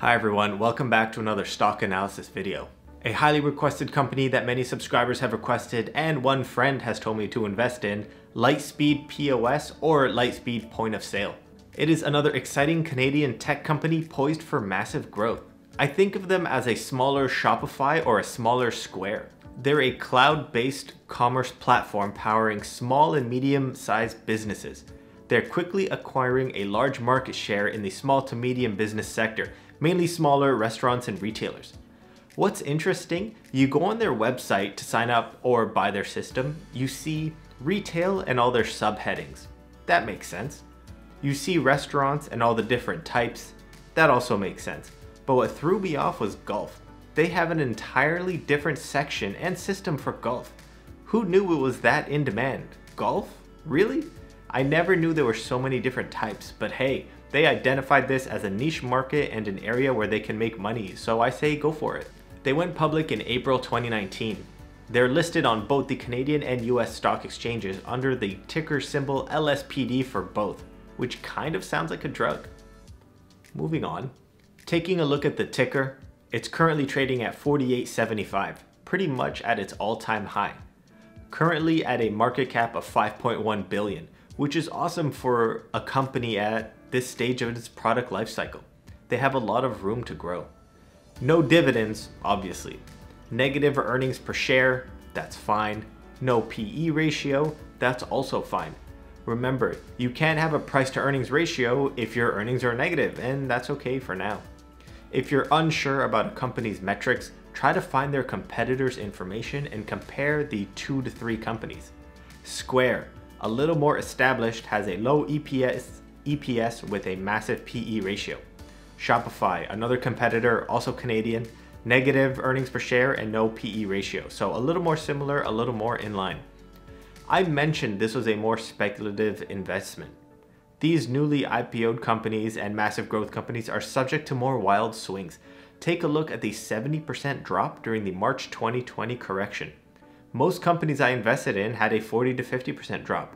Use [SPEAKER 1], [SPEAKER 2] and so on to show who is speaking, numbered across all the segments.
[SPEAKER 1] Hi everyone, welcome back to another stock analysis video. A highly requested company that many subscribers have requested and one friend has told me to invest in, Lightspeed POS or Lightspeed Point of Sale. It is another exciting Canadian tech company poised for massive growth. I think of them as a smaller Shopify or a smaller Square. They're a cloud-based commerce platform powering small and medium-sized businesses. They're quickly acquiring a large market share in the small to medium business sector, mainly smaller restaurants and retailers. What's interesting, you go on their website to sign up or buy their system, you see retail and all their subheadings. That makes sense. You see restaurants and all the different types. That also makes sense. But what threw me off was golf. They have an entirely different section and system for golf. Who knew it was that in demand? Golf? Really? I never knew there were so many different types, but hey, they identified this as a niche market and an area where they can make money, so I say go for it. They went public in April 2019. They're listed on both the Canadian and US stock exchanges under the ticker symbol LSPD for both, which kind of sounds like a drug. Moving on. Taking a look at the ticker, it's currently trading at 48.75, pretty much at its all-time high. Currently at a market cap of 5.1 billion, which is awesome for a company at this stage of its product lifecycle. They have a lot of room to grow. No dividends, obviously. Negative earnings per share, that's fine. No PE ratio, that's also fine. Remember, you can't have a price to earnings ratio if your earnings are negative, and that's okay for now. If you're unsure about a company's metrics, try to find their competitors' information and compare the 2 to 3 companies. Square, a little more established, has a low EPS with a massive PE ratio. Shopify, another competitor, also Canadian, negative earnings per share and no PE ratio. So a little more similar, a little more in line. I mentioned this was a more speculative investment. These newly IPO'd companies and massive growth companies are subject to more wild swings. Take a look at the 70% drop during the March 2020 correction. Most companies I invested in had a 40 to 50% drop.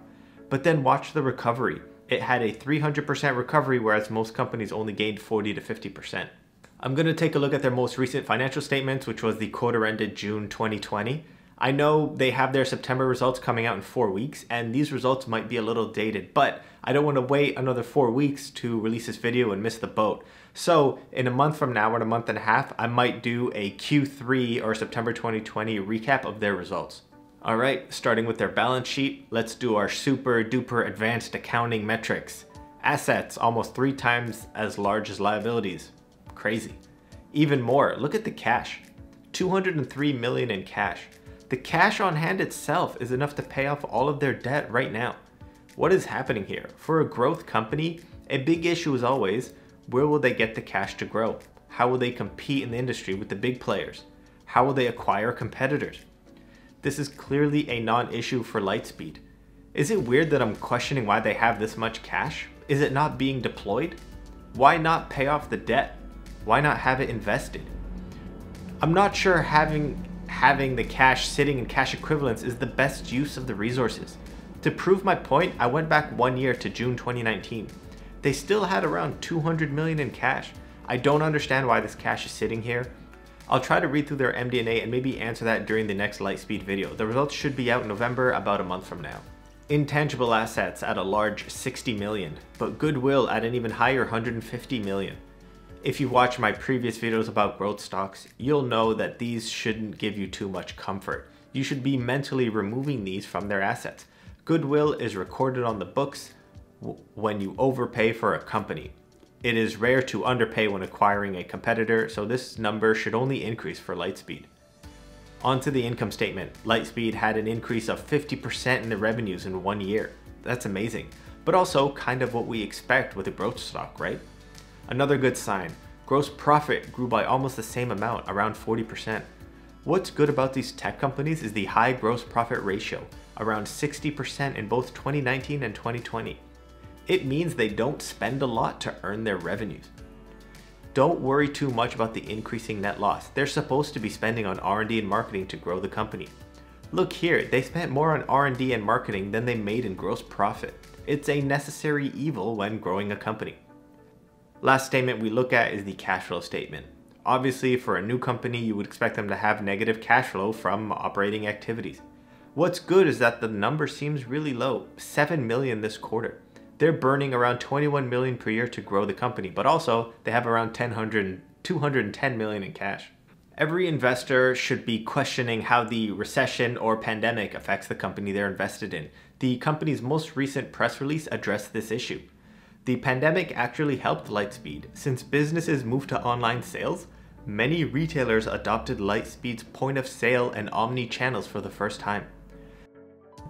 [SPEAKER 1] But then watch the recovery. It had a 300% recovery, whereas most companies only gained 40 to 50%. I'm going to take a look at their most recent financial statements, which was the quarter ended June 2020. I know they have their September results coming out in 4 weeks, and these results might be a little dated, but I don't want to wait another 4 weeks to release this video and miss the boat. So in a month from now, or in a month and a half, I might do a Q3 or September 2020 recap of their results. All right, starting with their balance sheet, let's do our super duper advanced accounting metrics. Assets, almost 3 times as large as liabilities. Crazy. Even more, look at the cash. 203 million in cash. The cash on hand itself is enough to pay off all of their debt right now. What is happening here? For a growth company, a big issue is always, where will they get the cash to grow? How will they compete in the industry with the big players? How will they acquire competitors? This is clearly a non-issue for Lightspeed. Is it weird that I'm questioning why they have this much cash? Is it not being deployed? Why not pay off the debt? Why not have it invested? I'm not sure having the cash sitting in cash equivalents is the best use of the resources. To prove my point, I went back 1 year to June 2019. They still had around 200 million in cash. I don't understand why this cash is sitting here. I'll try to read through their MD&A and maybe answer that during the next Lightspeed video. The results should be out in November, about a month from now. Intangible assets at a large 60 million, but goodwill at an even higher 150 million. If you watch my previous videos about growth stocks, you'll know that these shouldn't give you too much comfort. You should be mentally removing these from their assets. Goodwill is recorded on the books when you overpay for a company. It is rare to underpay when acquiring a competitor, so this number should only increase for Lightspeed. Onto the income statement. Lightspeed had an increase of 50% in the revenues in 1 year. That's amazing, but also kind of what we expect with a growth stock, right? Another good sign, gross profit grew by almost the same amount, around 40%. What's good about these tech companies is the high gross profit ratio, around 60% in both 2019 and 2020. It means they don't spend a lot to earn their revenues. Don't worry too much about the increasing net loss. They're supposed to be spending on R&D and marketing to grow the company. Look here, they spent more on R&D and marketing than they made in gross profit. It's a necessary evil when growing a company. Last statement we look at is the cash flow statement. Obviously, for a new company, you would expect them to have negative cash flow from operating activities. What's good is that the number seems really low, 7 million this quarter. They're burning around 21 million per year to grow the company, but also they have around 210 million in cash. Every investor should be questioning how the recession or pandemic affects the company they're invested in. The company's most recent press release addressed this issue. The pandemic actually helped Lightspeed. Since businesses moved to online sales, many retailers adopted Lightspeed's point of sale and omni channels for the first time.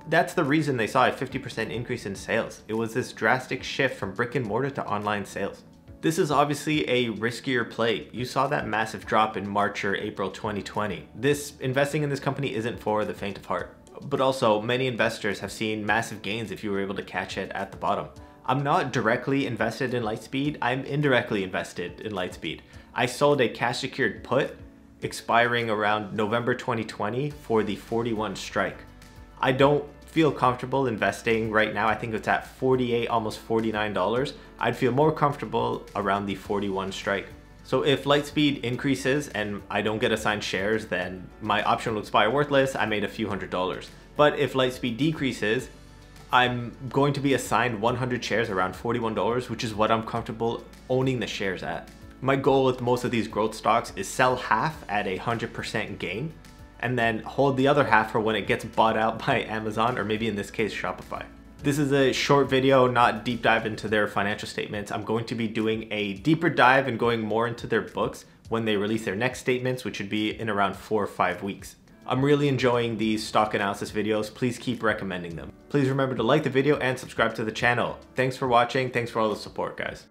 [SPEAKER 1] That's the reason they saw a 50% increase in sales. It was this drastic shift from brick and mortar to online sales. This is obviously a riskier play. You saw that massive drop in March or April 2020. Investing in this company isn't for the faint of heart. But also, many investors have seen massive gains if you were able to catch it at the bottom. I'm not directly invested in Lightspeed, I'm indirectly invested in Lightspeed. I sold a cash secured put expiring around November 2020 for the 41 strike. I don't feel comfortable investing right now. I think it's at $48, almost $49. I'd feel more comfortable around the 41 strike. So if Lightspeed increases and I don't get assigned shares, then my option will expire worthless. I made a few $100s. But if Lightspeed decreases, I'm going to be assigned 100 shares around $41, which is what I'm comfortable owning the shares at. My goal with most of these growth stocks is sell half at a 100% gain and then hold the other half for when it gets bought out by Amazon, or maybe in this case, Shopify. This is a short video, not deep dive into their financial statements. I'm going to be doing a deeper dive and going more into their books when they release their next statements, which should be in around 4 or 5 weeks. I'm really enjoying these stock analysis videos. Please keep recommending them. Please remember to like the video and subscribe to the channel. Thanks for watching. Thanks for all the support, guys.